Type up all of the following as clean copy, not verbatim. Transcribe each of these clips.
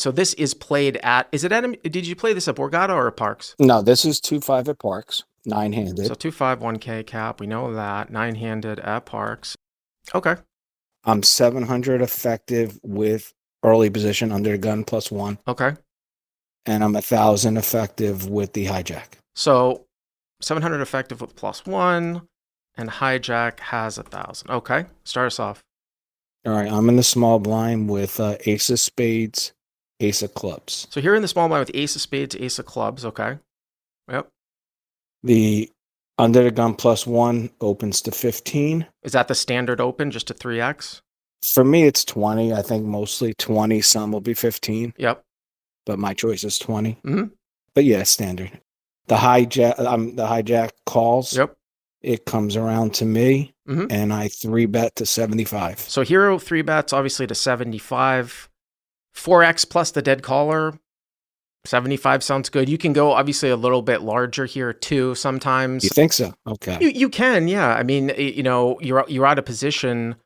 So this is played at, did you play this at Borgata or at Parks? No, this is 2-5 at Parks, So 9-handed. 2-5, 1K cap. We know that. 9-handed at Parks. Okay. I'm 700 effective with early position under the gun +1. Okay. And I'm 1,000 effective with the hijack. So 700 effective with +1, and hijack has 1,000. Okay. Start us off. All right, I'm in the small blind with ace of spades, ace of clubs. So here in the small blind with ace of spades, ace of clubs. Okay. Yep. The under the gun +1 opens to 15. Is that the standard open, just to 3x? For me, it's 20. I think mostly 20. Some will be 15. Yep. But my choice is 20. Mm-hmm. But yeah, standard. The hijack calls. Yep. It comes around to me, mm-hmm. and I 3-bet to 75. So hero 3-bets, obviously, to 75. 4x plus the dead caller. 75 sounds good. You can go obviously a little bit larger here too sometimes. You think so? Okay. You can, yeah. I mean, you're out of position,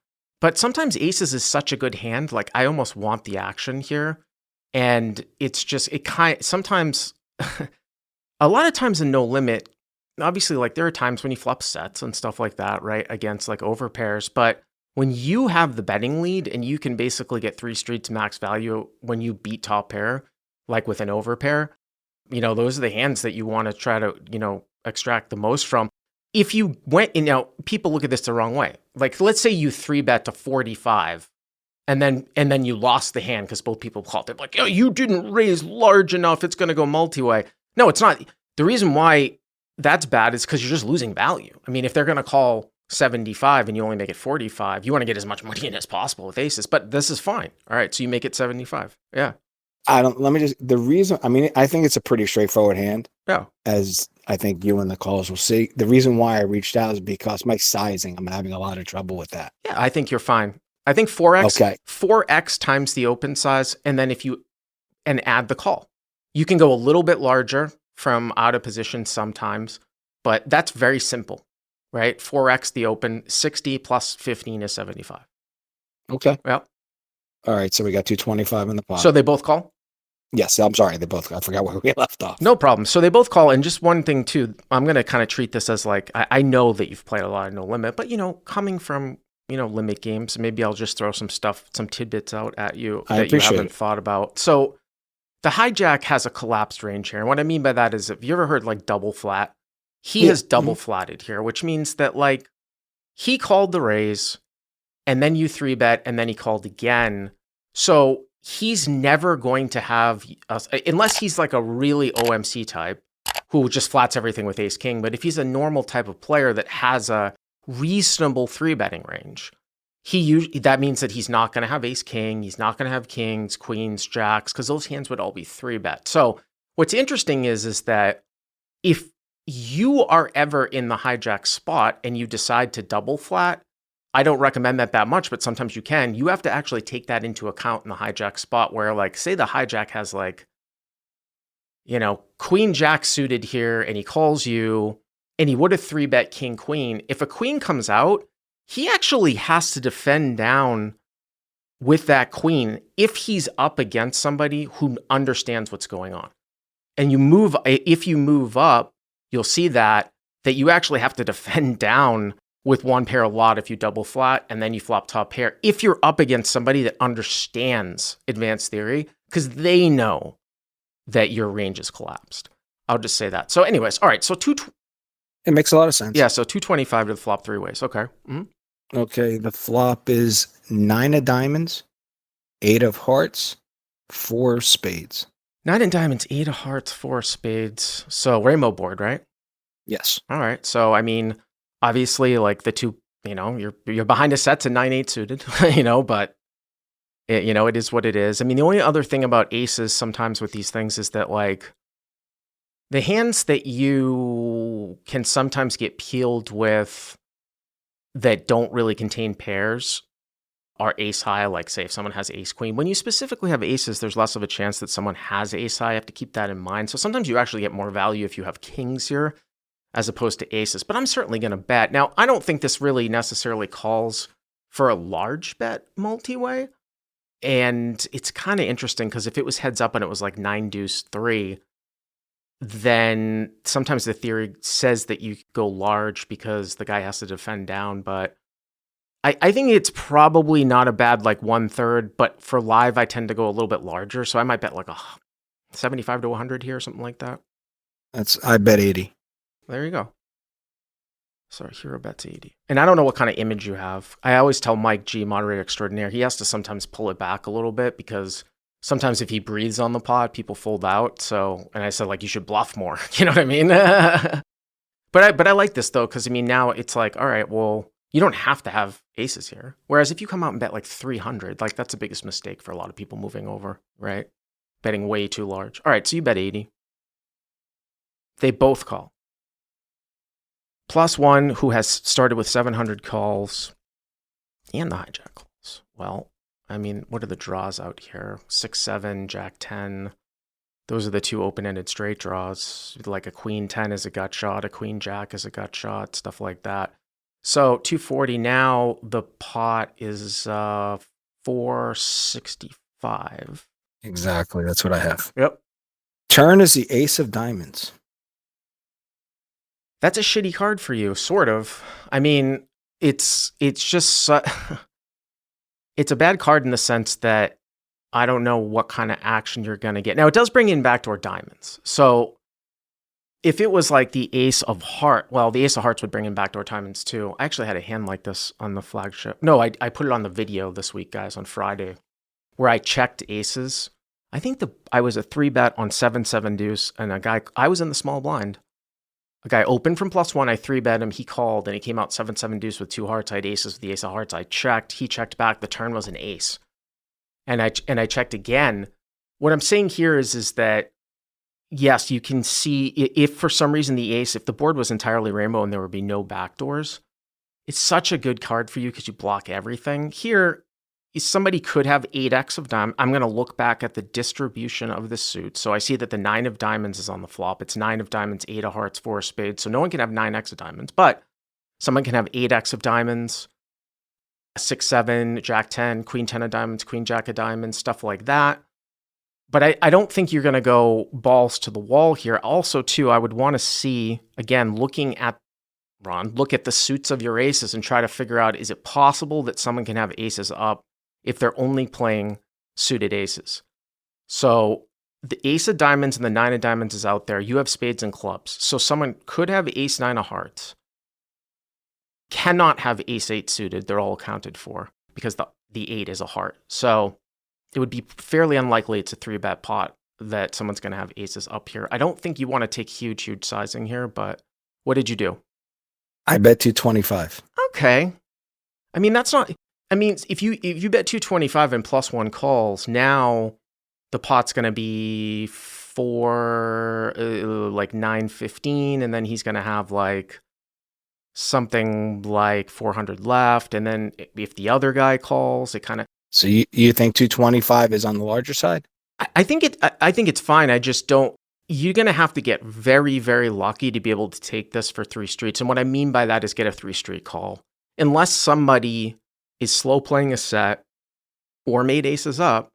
but sometimes aces is such a good hand. Like I almost want the action here. And it's just sometimes a lot of times in no limit, obviously like there are times when you flop sets and stuff like that, right? Against like over pairs, but when you have the betting lead and you can basically get 3 streets max value when you beat top pair, like with an overpair, those are the hands that you want to try to, extract the most from. If you went, people look at this the wrong way. Like, let's say you 3-bet to 45 and then you lost the hand because both people called. They're like, oh, you didn't raise large enough. It's going to go multi-way. No, it's not. The reason why that's bad is because you're just losing value. I mean, if they're going to call 75 and you only make it 45, you want to get as much money in as possible with aces, but this is fine. All right. So you make it 75. Yeah. I think it's a pretty straightforward hand. Yeah. As I think you and the callers will see. The reason why I reached out is because my sizing, I'm having a lot of trouble with that. Yeah, I think you're fine. I think 4x, okay. 4x times the open size, and then add the call. You can go a little bit larger from out of position sometimes, but that's very simple, right? 4x the open, 60 plus 15 is 75. Okay. Yeah. All right, so we got 225 in the pot. So they both call? Yes, I'm sorry. I forgot where we left off. No problem. So they both call. And just one thing too, I'm going to kind of treat this as like, I know that you've played a lot of no limit, but coming from, limit games, maybe I'll just throw some tidbits out at you that you haven't thought about. So the hijack has a collapsed range here. And what I mean by that is, have you ever heard like double flat? He has double flatted here, which means that like he called the raise and then you 3-bet and then he called again. So he's never going to have, unless he's like a really OMC type who just flats everything with ace king. But if he's a normal type of player that has a reasonable 3-betting range, that means that he's not going to have ace king. He's not going to have kings, queens, jacks, because those hands would all be 3-bet. So what's interesting is that if you are ever in the hijack spot and you decide to double flat, I don't recommend that much, but sometimes you can. You have to actually take that into account in the hijack spot where, like, say the hijack has like, queen jack suited here and he calls you and he would have 3-bet king queen. If a queen comes out, he actually has to defend down with that queen if he's up against somebody who understands what's going on. And if you move up, you'll see that you actually have to defend down with one pair a lot if you double flat and then you flop top pair. If you're up against somebody that understands advanced theory, because they know that your range is collapsed. I'll just say that. So anyways, all right. So it makes a lot of sense. Yeah. So 225 to the flop 3 ways. Okay. Mm-hmm. Okay. The flop is 9 of diamonds, 8 of hearts, 4 spades. 9 of diamonds, 8 of hearts, 4 spades. So rainbow board, right? Yes. All right. So, I mean, obviously, like the two, you're behind a set to 9-8 suited, but it is what it is. I mean, the only other thing about aces sometimes with these things is that like the hands that you can sometimes get peeled with that don't really contain pairs are ace high. Like say if someone has ace queen, when you specifically have aces, there's less of a chance that someone has ace high. You have to keep that in mind. So sometimes you actually get more value if you have kings here as opposed to aces, but I'm certainly going to bet. Now, I don't think this really necessarily calls for a large bet multi-way, And it's kind of interesting because if it was heads up and it was like 9-3, then sometimes the theory says that you go large because the guy has to defend down. But I think it's probably not a bad like 1/3, but for live, I tend to go a little bit larger. So I might bet like a 75 to 100 here, something like that. I bet 80. There you go. So hero bets 80. And I don't know what kind of image you have. I always tell Mike G, moderator extraordinaire, he has to sometimes pull it back a little bit because sometimes if he breathes on the pod, people fold out. So, and I said like, you should bluff more. You know what I mean? But I like this though, because I mean, now it's like, all right, well, you don't have to have aces here. Whereas if you come out and bet like 300, like that's the biggest mistake for a lot of people moving over, right? Betting way too large. All right, so you bet 80. They both call. +1, who has started with 700 calls and the hijack calls. Well, I mean, what are the draws out here? 6-7, Jack 10. Those are the two open-ended straight draws. Like a Queen 10 is a gut shot, a Queen Jack is a gut shot, stuff like that. So 240 now, the pot is 465. Exactly. That's what I have. Yep. Turn is the ace of diamonds. That's a shitty card for you, sort of. I mean, it's just it's a bad card in the sense that I don't know what kind of action you're going to get. Now, it does bring in backdoor diamonds. So if it was like the ace of heart, well, the ace of hearts would bring in backdoor diamonds too. I actually had a hand like this on the flagship. No, I put it on the video this week, guys, on Friday, where I checked aces. I think I was a 3-bet on 7-7 deuce, and I was in the small blind. A guy opened from +1. I 3-bet him. He called, and he came out 7-7 deuce with 2 hearts. I had aces with the ace of hearts. I checked. He checked back. The turn was an ace. And I checked again. What I'm saying here is that, yes, you can see if for some reason the ace, if the board was entirely rainbow and there would be no backdoors, it's such a good card for you because you block everything. Here, somebody could have 8x of diamond. I'm going to look back at the distribution of the suit. So I see that the 9 of diamonds is on the flop. It's 9 of diamonds, 8 of hearts, 4 of spades. So no one can have 9x of diamonds, but someone can have 8x of diamonds, 6-7, Jack 10, Queen 10 of diamonds, Queen Jack of diamonds, stuff like that. But I don't think you're going to go balls to the wall here. Also, too, I would want to see, again, look at the suits of your aces and try to figure out, is it possible that someone can have aces up if they're only playing suited aces? So the ace of diamonds and the 9 of diamonds is out there. You have spades and clubs. So someone could have ace 9 of hearts, cannot have ace 8 suited. They're all accounted for because the 8 is a heart. So it would be fairly unlikely it's a 3-bet pot that someone's going to have aces up here. I don't think you want to take huge sizing here, but what did you do? I bet 225. Okay. I mean, that's not... I mean, if you bet 225 and +1 calls, now the pot's going to be like 915, and then he's going to have like something like 400 left, and then if the other guy calls, it kind of... So you think 225 is on the larger side? I think it's fine. I just don't... You're going to have to get very, very lucky to be able to take this for 3 streets. And what I mean by that is get a 3-street call. Unless somebody is slow playing a set or made aces up,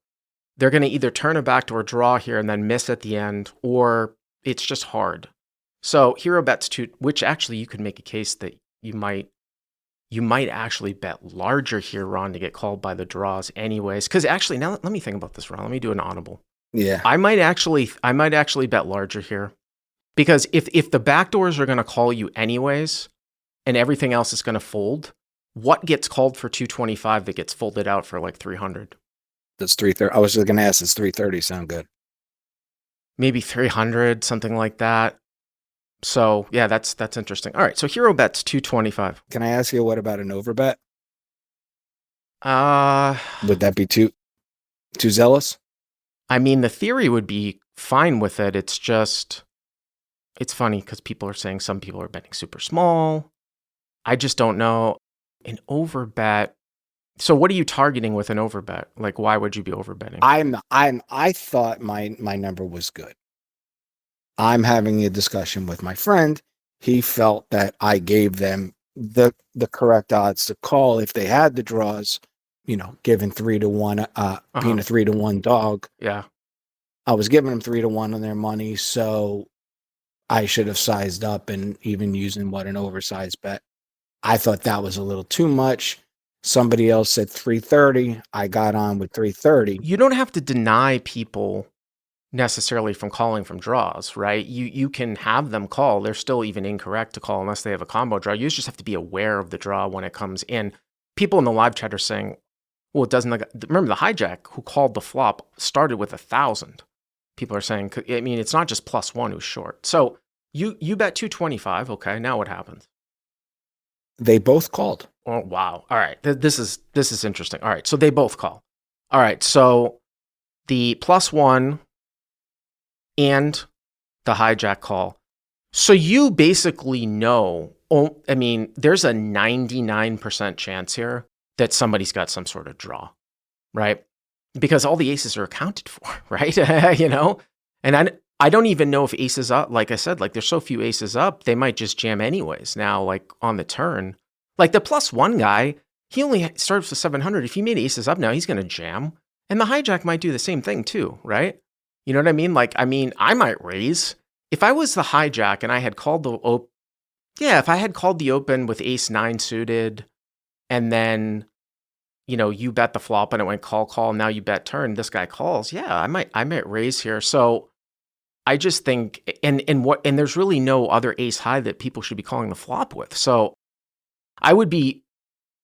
they're going to either turn a backdoor draw here and then miss at the end, or it's just hard. So hero bets 2, which actually you could make a case that you might actually bet larger here, Ron, to get called by the draws anyways. Because actually, now let me think about this, Ron. Let me do an audible. Yeah. I might actually bet larger here. Because if the backdoors are going to call you anyways, and everything else is going to fold, what gets called for 225 that gets folded out for like 300? That's 330. I was just going to ask, does 330 sound good? Maybe 300, something like that. So yeah, that's interesting. All right, so hero bets 225. Can I ask you, what about an overbet? Would that be too zealous? I mean, the theory would be fine with it. It's just, it's funny because people are saying some people are betting super small. I just don't know. An overbet. So what are you targeting with an overbet? Like, why would you be overbetting? I thought my number was good. I'm having a discussion with my friend. He felt that I gave them the correct odds to call if they had the draws, giving 3-1, being a 3-1 dog. Yeah. I was giving them 3-1 on their money, so I should have sized up and even using an oversized bet. I thought that was a little too much. Somebody else said 330. I got on with 330. You don't have to deny people necessarily from calling from draws, right? You can have them call. They're still even incorrect to call unless they have a combo draw. You just have to be aware of the draw when it comes in. People in the live chat are saying, well, it doesn't. Remember the hijack who called the flop started with 1,000. People are saying, I mean, it's not just +1 who's short. So you bet 225. Okay, now what happens? They both called. Oh, wow. All right. This is interesting. All right. So they both call. All right. So the +1 and the hijack call. So you basically know, I mean, there's a 99% chance here that somebody's got some sort of draw, right? Because all the aces are accounted for, right? And I don't even know if aces up, like I said, like there's so few aces up, they might just jam anyways. Now, like on the turn, like the +1 guy, he only starts with 700. If he made aces up now, he's going to jam. And the hijack might do the same thing too, right? You know what I mean? Like, I might raise. If I was the hijack and I had called the open, if I had called the open with ace-9 suited, and then, you bet the flop and it went call, call, now you bet turn, this guy calls, I might raise here. So I just think, and there's really no other ace high that people should be calling the flop with. So I would be,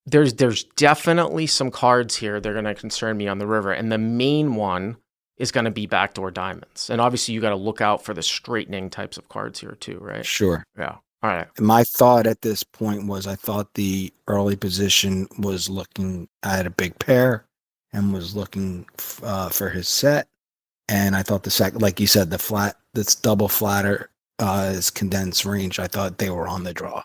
there's definitely some cards here that are going to concern me on the river. And the main one is going to be backdoor diamonds. And obviously you got to look out for the straightening types of cards here too, right? Sure. Yeah. All right. My thought at this point was I thought the early position was looking at a big pair and was looking for his set. And I thought the second, like you said, that's double flatter is condensed range. I thought they were on the draw.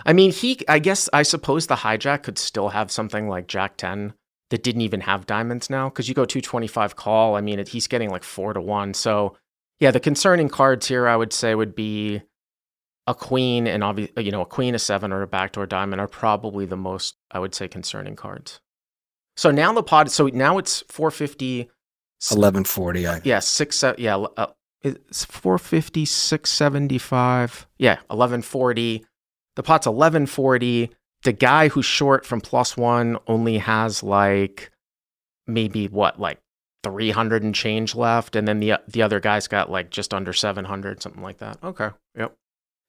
I mean, I suppose the hijack could still have something like Jack 10 that didn't even have diamonds now, because you go 225 call. I mean, he's getting like 4-1. So yeah, the concerning cards here I would say would be a queen and obviously, a queen, a 7, or a backdoor diamond are probably the most, I would say, concerning cards. So now now it's 450. 1140. It's 450, 675. Yeah, 1140. The pot's 1140. The guy who's short from +1 only has like maybe 300 and change left, and then the other guy's got like just under 700, something like that. Okay. Yep.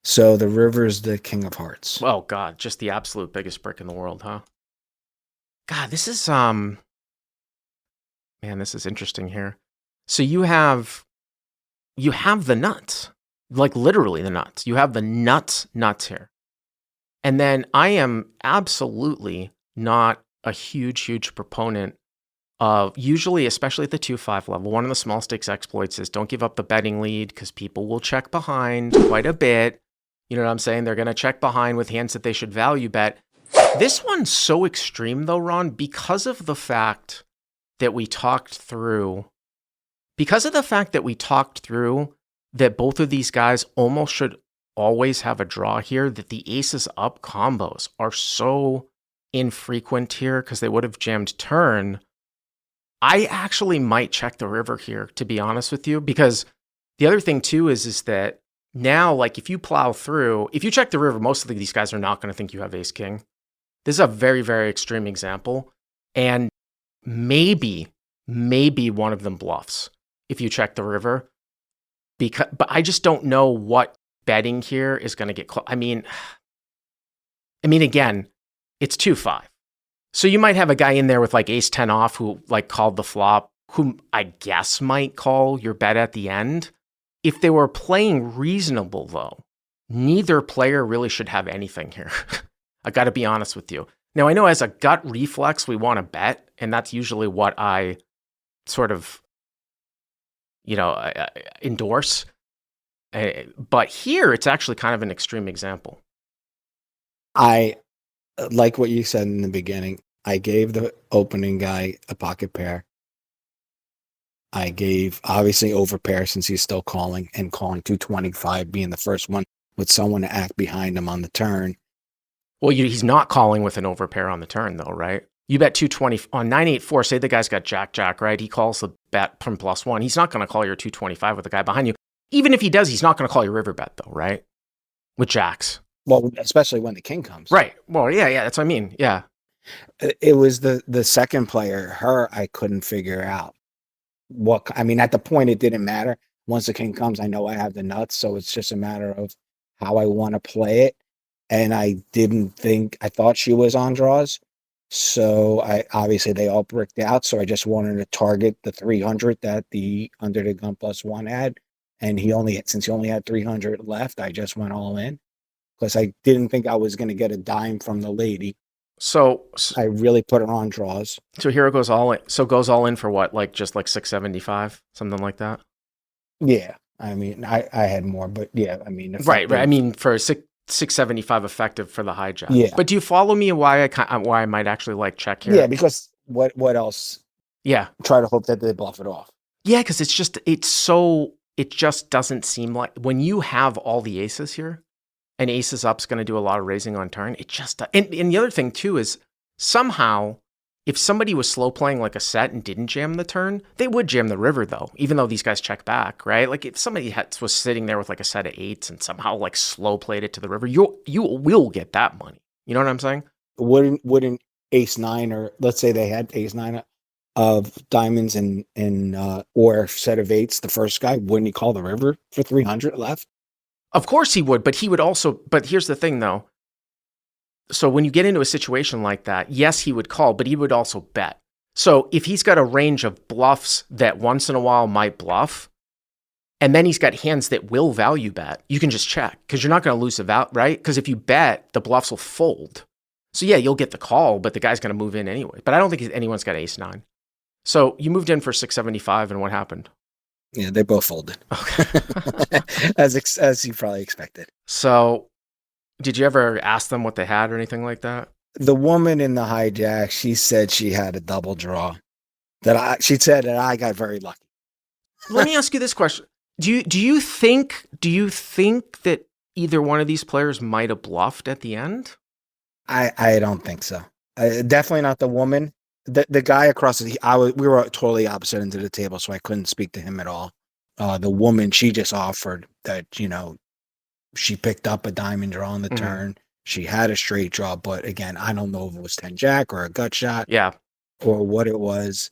So the river's the king of hearts. Oh God, just the absolute biggest brick in the world, huh? God, this is this is interesting here. So you have the nuts, like literally the nuts. You have the nuts here. And then I am absolutely not a huge proponent of, usually, especially at the 2-5 level, one of the small stakes exploits is don't give up the betting lead, because people will check behind quite a bit. You know what I'm saying? They're going to check behind with hands that they should value bet. This one's so extreme though, Ron, because of the fact that we talked through that both of these guys almost should always have a draw here, that the aces up combos are so infrequent here because they would have jammed turn. I actually might check the river here, to be honest with you, because the other thing too is that now, like if you plow through, if you check the river, most of these guys are not going to think you have ace king. This is a very, very extreme example. And maybe one of them bluffs if you check the river. But I just don't know what betting here is going to get close. I mean, again, it's 2-5. So you might have a guy in there with like ace 10 off who like called the flop, who I guess might call your bet at the end. If they were playing reasonable though, neither player really should have anything here. I got to be honest with you. Now, I know as a gut reflex, we want to bet, and that's usually what I sort of, endorse. But here, it's actually kind of an extreme example. I like what you said in the beginning. I gave the opening guy a pocket pair. I gave, obviously, overpair since he's still calling, and calling 225 being the first one with someone to act behind him on the turn. Well, he's not calling with an overpair on the turn, though, right? You bet 220 on 984. Say the guy's got jack, right? He calls the bet from +1. He's not going to call your 225 with the guy behind you. Even if he does, he's not going to call your river bet though, right? With jacks. Well, especially when the king comes. Right. Well, yeah, that's what I mean. Yeah. It was the second player, her, I couldn't figure out I mean, at the point it didn't matter. Once the king comes, I know I have the nuts, so it's just a matter of how I want to play it. And I thought she was on draws. So obviously they all bricked out. So I just wanted to target the 300 that the under the gun +1 had. And since he only had 300 left, I just went all in because I didn't think I was going to get a dime from the lady. So I really put her on draws. So here it goes all in. So goes all in for what? Like just like 675, something like that. Yeah. I mean, I had more, but yeah, I mean, right. I mean, for 675 effective for the hijack. Yeah. But do you follow me why I might actually like check here? Yeah, because what else? Yeah. Try to hope that they bluff it off. Yeah, because it just doesn't seem like when you have all the aces here, and aces up's going to do a lot of raising on turn. It just and the other thing too is somehow if somebody was slow playing like a set and didn't jam the turn, they would jam the river though, even though these guys check back, right? Like if somebody was sitting there with like a set of eights and somehow like slow played it to the river, you will get that money. You know what I'm saying? Wouldn't ace nine, or let's say they had ace nine of diamonds and or set of eights, the first guy, wouldn't he call the river for 300 left? Of course he would, but he would also, but here's the thing though. So when you get into a situation like that, yes, he would call, but he would also bet. So if he's got a range of bluffs that once in a while might bluff, and then he's got hands that will value bet, you can just check because you're not going to lose the value, right? Because if you bet, the bluffs will fold. So yeah, you'll get the call, but the guy's going to move in anyway. But I don't think anyone's got ace nine. So you moved in for 675, and what happened? Yeah, they both folded. Okay. as you probably expected. So did you ever ask them what they had or anything like that? The woman in the hijack, she said she had a double draw. She said that I got very lucky. Let me ask you this question. Do you think that either one of these players might have bluffed at the end? I don't think so. Definitely not the woman. The guy across we were totally opposite ends of the table, so I couldn't speak to him at all. The woman, she just offered that, she picked up a diamond draw on the turn. She had a straight draw, but again, I don't know if it was 10 jack or a gut shot. Yeah. Or what it was.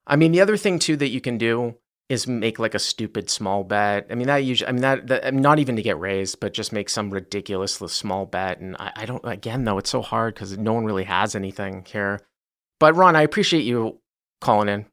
I mean, the other thing too that you can do is make like a stupid small bet. I mean, that not even to get raised, but just make some ridiculous small bet. And I don't, again, though, it's so hard because no one really has anything here. But Ron, I appreciate you calling in.